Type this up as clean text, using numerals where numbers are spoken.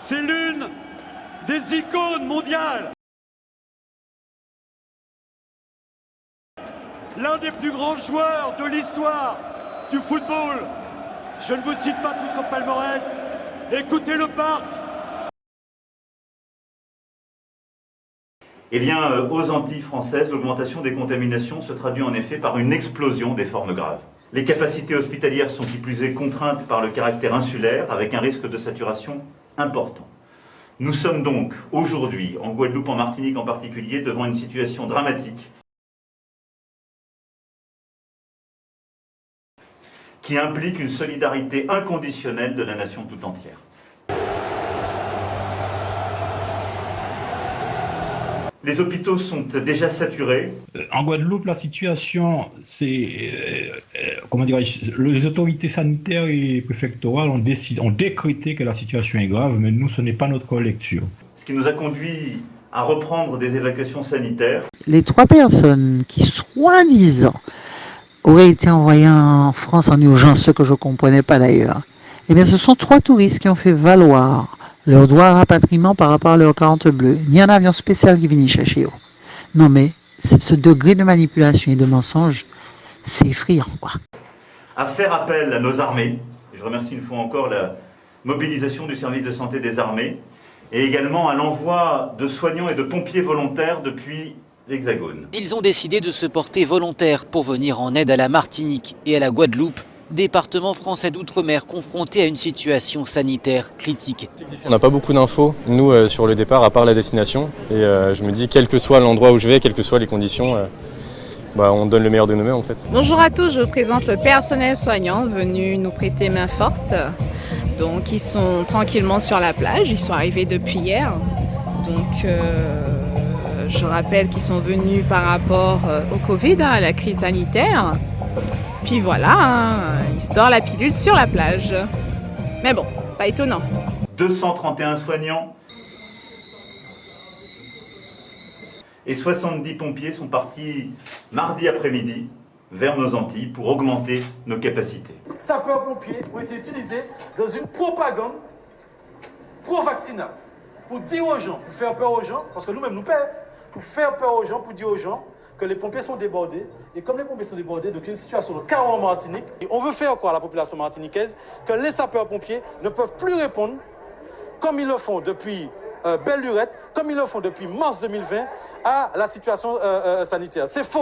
C'est l'une des icônes mondiales. L'un des plus grands joueurs de l'histoire du football. Je ne vous cite pas tout son palmarès. Écoutez le parc. Eh bien, aux Antilles françaises, l'augmentation des contaminations se traduit en effet par une explosion des formes graves. Les capacités hospitalières sont qui plus est contraintes par le caractère insulaire, avec un risque de saturation important. Nous sommes donc aujourd'hui, en Guadeloupe, en Martinique en particulier, devant une situation dramatique qui implique une solidarité inconditionnelle de la nation tout entière. Les hôpitaux sont déjà saturés. En Guadeloupe, la situation, c'est, les autorités sanitaires et préfectorales ont décrété que la situation est grave, mais nous, ce n'est pas notre lecture. Ce qui nous a conduit à reprendre des évacuations sanitaires. Les 3 personnes qui, soi-disant, auraient été envoyées en France en urgence, ce que je ne comprenais pas d'ailleurs, eh bien, ce sont 3 touristes qui ont fait valoir leur droit à rapatriement par rapport à leur carte bleue. Il y a un avion spécial qui vient chercher eux. Non mais, ce degré de manipulation et de mensonge, c'est effrayant, quoi. À faire appel à nos armées. Je remercie une fois encore la mobilisation du service de santé des armées et également à l'envoi de soignants et de pompiers volontaires depuis l'Hexagone. Ils ont décidé de se porter volontaires pour venir en aide à la Martinique et à la Guadeloupe, département français d'outre-mer confronté à une situation sanitaire critique. On n'a pas beaucoup d'infos, nous, sur le départ, à part la destination. Et je me dis, quel que soit l'endroit où je vais, quelles que soient les conditions, on donne le meilleur de nous-mêmes en fait. Bonjour à tous, je présente le personnel soignant venu nous prêter main forte. Donc ils sont tranquillement sur la plage, ils sont arrivés depuis hier. Donc je rappelle qu'ils sont venus par rapport au Covid, à la crise sanitaire. Puis voilà, ils se dorent la pilule sur la plage. Mais bon, pas étonnant. 231 soignants et 70 pompiers sont partis mardi après-midi vers nos Antilles pour augmenter nos capacités. Sapeurs-pompiers ont été utilisés dans une propagande pro-vaccinale pour dire aux gens, pour faire peur aux gens, parce que nous-mêmes nous payons, pour faire peur aux gens, pour dire aux gens que les pompiers sont débordés. Et comme les pompiers sont débordés, donc il y a une situation de chaos en Martinique. Et on veut faire quoi à la population martiniquaise? Que les sapeurs-pompiers ne peuvent plus répondre comme ils le font depuis belle lurette, comme ils le font depuis mars 2020 à la situation sanitaire. C'est faux.